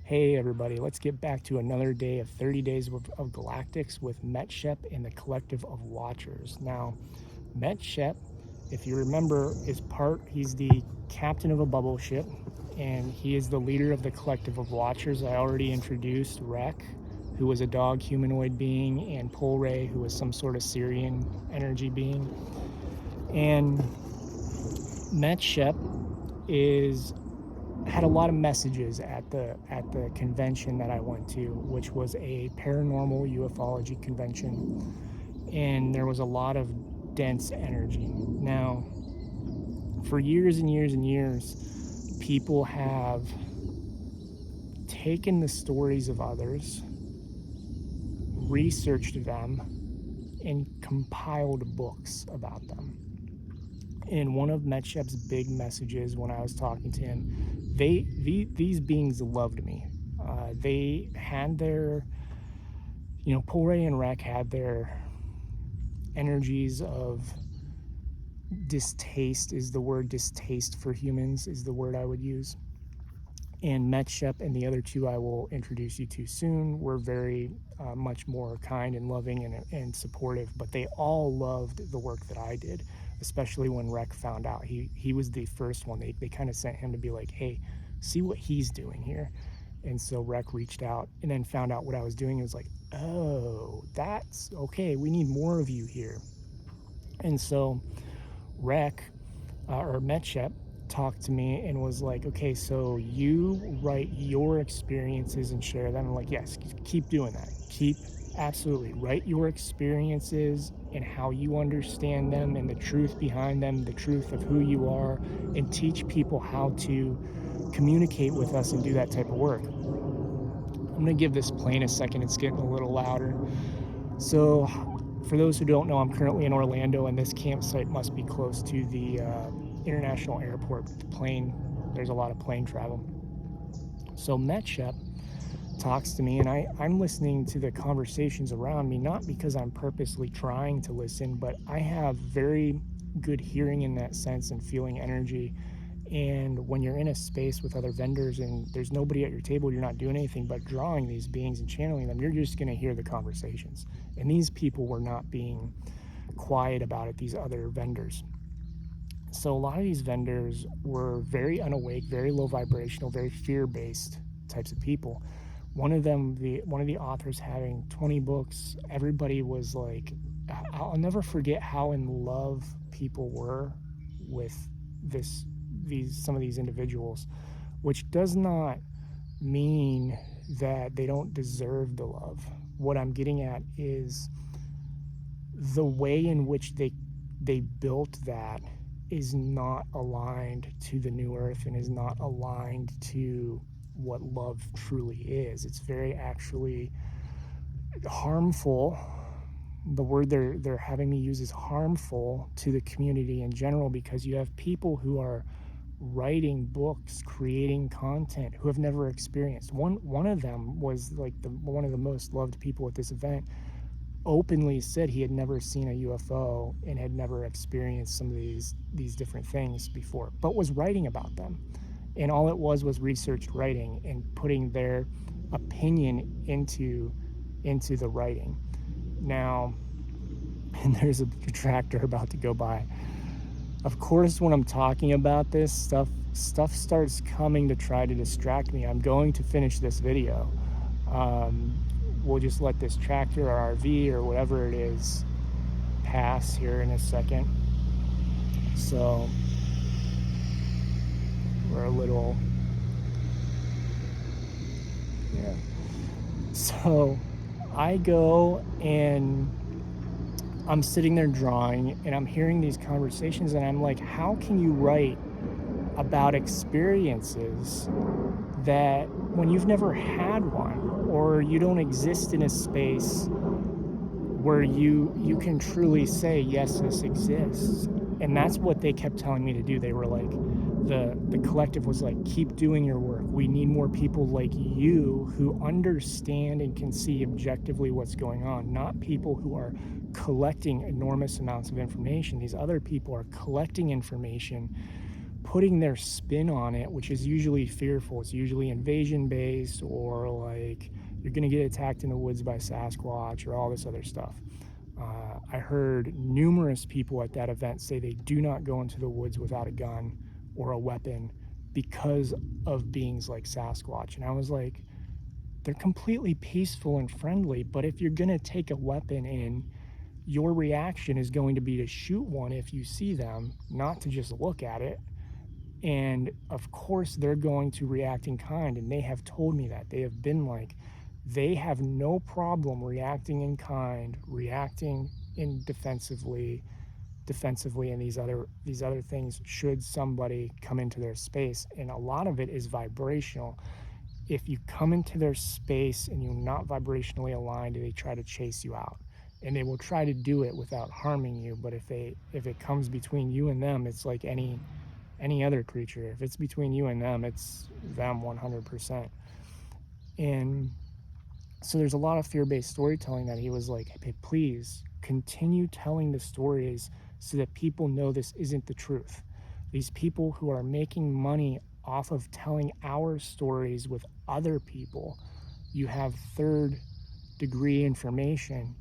Hey everybody, let's get back to another day of 30 days of Galactics with Metshep and the Collective of Watchers. Now, Metshep, if you remember, he's the captain of a bubble ship, and he is the leader of the Collective of Watchers. I already introduced Rek, who was a dog humanoid being, and Polray, who was some sort of Syrian energy being. And Metshep had a lot of messages at the convention that I went to, which was a paranormal ufology convention, and there was a lot of dense energy. Now, for years and years and years, people have taken the stories of others, researched them, and compiled books about them. And one of Metshep's big messages when I was talking to him, these beings loved me. They had their, Polray and Rek had their energies of distaste for humans is the word I would use. And Metshep and the other two I will introduce you to soon were very much more kind and loving and supportive, but they all loved the work that I did, especially when Rek found out. He was the first one. They kind of sent him to be like, hey, see what he's doing here. And so Rek reached out and then found out what I was doing. It was like, oh, that's okay. We need more of you here. And so Rek, or Metshep, talked to me and was like, okay, so you write your experiences and share them. I'm like, yes, keep doing that. Absolutely write your experiences and how you understand them and the truth behind them, the truth of who you are, and teach people how to communicate with us and do that type of work. I'm gonna give this plane a second. It's getting a little louder. So for those who don't know, I'm currently in Orlando, and this campsite must be close to the international airport. There's a lot of plane travel. So Metshep talks to me, and I'm listening to the conversations around me, not because I'm purposely trying to listen, but I have very good hearing in that sense and feeling energy. And when you're in a space with other vendors and there's nobody at your table, you're not doing anything but drawing these beings and channeling them, you're just going to hear the conversations. And these people were not being quiet about it, these other vendors. So a lot of these vendors were very unawake, very low vibrational, very fear-based types of people. One of the authors having 20 books, everybody was like, I'll never forget how in love people were with some of these individuals, which does not mean that they don't deserve the love. What I'm getting at is the way in which they built that is not aligned to the new earth and is not aligned to what love truly is. It's very actually harmful. The word they're having me use is harmful to the community in general, because you have people who are writing books, creating content, who have never experienced. One of them was like one of the most loved people at this event, openly said he had never seen a UFO and had never experienced some of these different things before, but was writing about them. And all it was researched writing and putting their opinion into the writing. Now, and there's a tractor about to go by. Of course, when I'm talking about this stuff starts coming to try to distract me. I'm going to finish this video. We'll just let this tractor or RV or whatever it is pass here in a second. So we're a little, yeah. So I go and I'm sitting there drawing and I'm hearing these conversations and I'm like, how can you write about experiences that when you've never had one, or you don't exist in a space where you can truly say, yes, this exists? And that's what they kept telling me to do. They were like, the collective was like, keep doing your work. We need more people like you who understand and can see objectively what's going on, not people who are collecting enormous amounts of information. These other people are collecting information, putting their spin on it, which is usually fearful. It's usually invasion based, or like you're going to get attacked in the woods by Sasquatch or all this other stuff. I heard numerous people at that event say they do not go into the woods without a gun or a weapon because of beings like Sasquatch. And I was like, they're completely peaceful and friendly, but if you're going to take a weapon in, your reaction is going to be to shoot one if you see them, not to just look at it. And of course, they're going to react in kind. And they have told me that. They have been like, they have no problem reacting in kind, reacting in defensively, and these other things should somebody come into their space. And a lot of it is vibrational. If you come into their space and you're not vibrationally aligned, they try to chase you out. And they will try to do it without harming you. But if it comes between you and them, it's like any other creature. If it's between you and them, it's them 100%. And so there's a lot of fear-based storytelling that he was like, hey, please continue telling the stories so that people know this isn't the truth. These people who are making money off of telling our stories with other people, you have third degree information.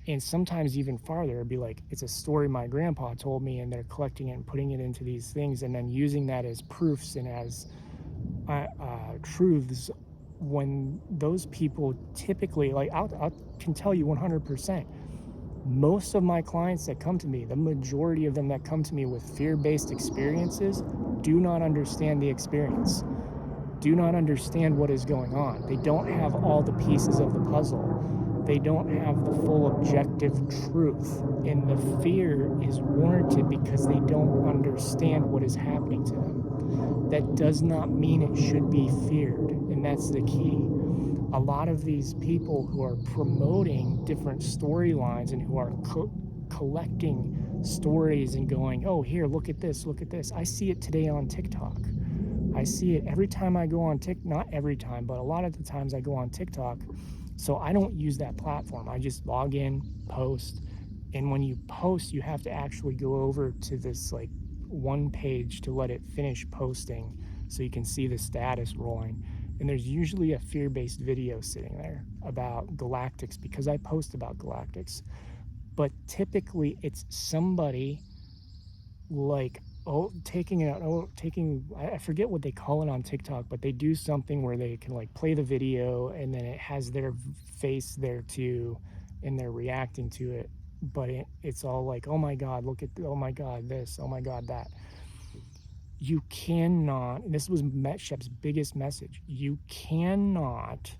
And sometimes even farther, it'd be like, it's a story my grandpa told me, and they're collecting it and putting it into these things and then using that as proofs and as truths, when those people typically, like, I can tell you 100%, most of my clients that come to me, the majority of them that come to me with fear-based experiences, do not understand the experience, do not understand what is going on. They don't have all the pieces of the puzzle. They don't have the full objective truth. And the fear is warranted because they don't understand what is happening to them. That does not mean it should be feared. And that's the key. A lot of these people who are promoting different storylines and who are collecting stories and going, oh, here, look at this, look at this. I see it today on TikTok. I see it every time I go on TikTok, not every time, but a lot of the times I go on TikTok. So I don't use that platform. I just log in, post. And when you post, you have to actually go over to this like one page to let it finish posting so you can see the status rolling. And there's usually a fear-based video sitting there about Galactics because I post about Galactics. But typically it's somebody like, I forget what they call it on TikTok, but they do something where they can like play the video and then it has their face there too, and they're reacting to it. But it's all like, oh my God, look at, oh my God, this, oh my God, that. You cannot, and this was Metshep's biggest message, you cannot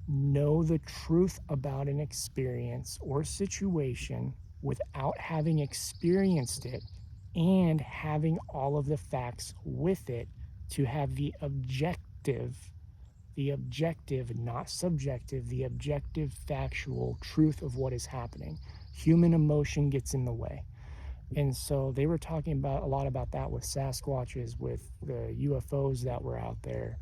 know the truth about an experience or situation without having experienced it and having all of the facts with it to have the objective, not subjective, the objective, factual truth of what is happening. Human emotion gets in the way. And so they were talking about a lot about that with Sasquatches, with the UFOs that were out there.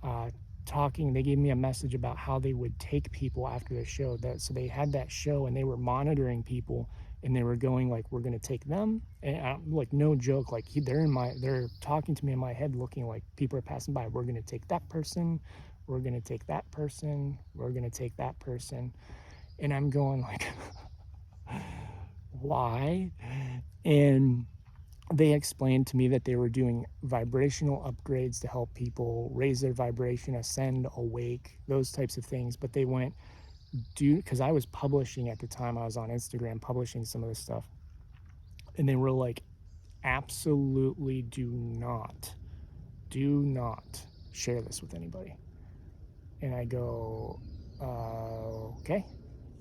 They gave me a message about how they would take people after the show. So they had that show and they were monitoring people, and they were going like, we're going to take them. And like, no joke, like they're talking to me in my head, looking like people are passing by. We're going to take that person. We're going to take that person. We're going to take that person. And I'm going like, why? And they explained to me that they were doing vibrational upgrades to help people raise their vibration, ascend, awake, those types of things. But they went, because I was publishing at the time, I was on Instagram publishing some of this stuff. And they were like, absolutely do not share this with anybody. And I go, okay.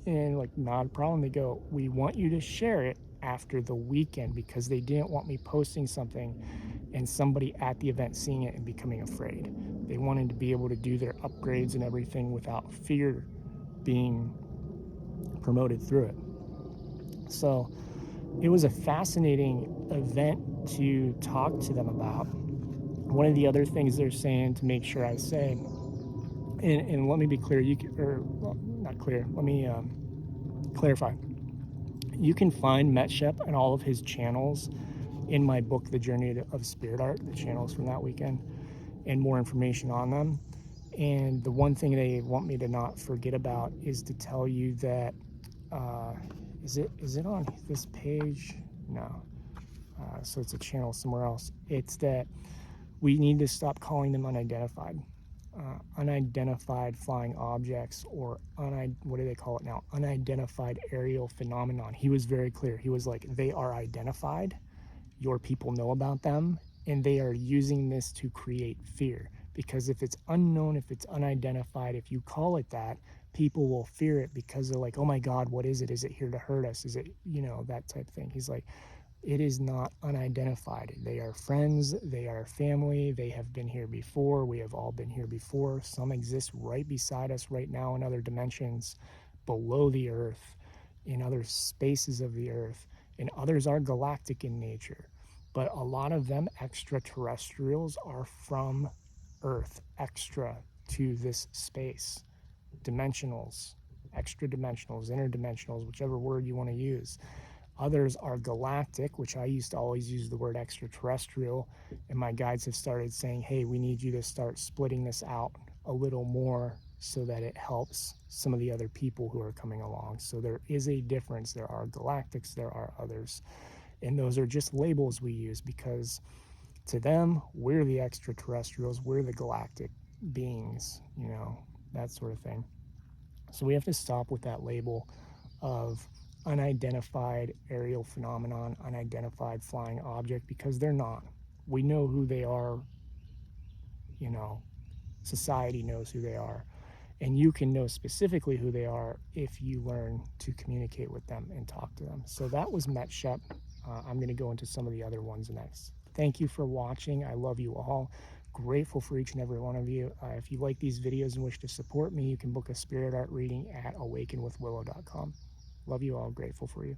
And like, not a problem. They go, we want you to share it after the weekend, because they didn't want me posting something and somebody at the event seeing it and becoming afraid. They wanted to be able to do their upgrades and everything without fear being promoted through it. So it was a fascinating event to talk to them about. One of the other things they're saying, to make sure I say, and let me be clear, let me clarify. You can find Metshep and all of his channels in my book, The Journey of Spirit Art, the channels from that weekend, and more information on them. And the one thing they want me to not forget about is to tell you that, is it on this page? No. So it's a channel somewhere else. It's that we need to stop calling them unidentified. Unidentified flying objects, or what do they call it now? Unidentified aerial phenomenon. He was very clear. He was like, they are identified. Your people know about them, and they are using this to create fear. Because if it's unknown, if it's unidentified, if you call it that, people will fear it because they're like, oh my God, what is it? Is it here to hurt us? Is it, that type of thing. He's like, it is not unidentified. They are friends, they are family, they have been here before, we have all been here before. Some exist right beside us right now in other dimensions, below the earth, in other spaces of the earth, and others are galactic in nature. But a lot of them, extraterrestrials, are from Earth, extra to this space. Dimensionals, extra dimensionals, interdimensionals, whichever word you want to use. Others are galactic, which I used to always use the word extraterrestrial, and my guides have started saying, hey, we need you to start splitting this out a little more so that it helps some of the other people who are coming along. So there is a difference. There are galactics, there are others, and those are just labels we use because to them, we're the extraterrestrials, we're the galactic beings, that sort of thing. So we have to stop with that label of unidentified aerial phenomenon, unidentified flying object, because they're not. We know who they are, society knows who they are. And you can know specifically who they are if you learn to communicate with them and talk to them. So that was Metshep. I'm going to go into some of the other ones next. Thank you for watching. I love you all. Grateful for each and every one of you. If you like these videos and wish to support me, you can book a spirit art reading at awakenwithwillow.com. Love you all. Grateful for you.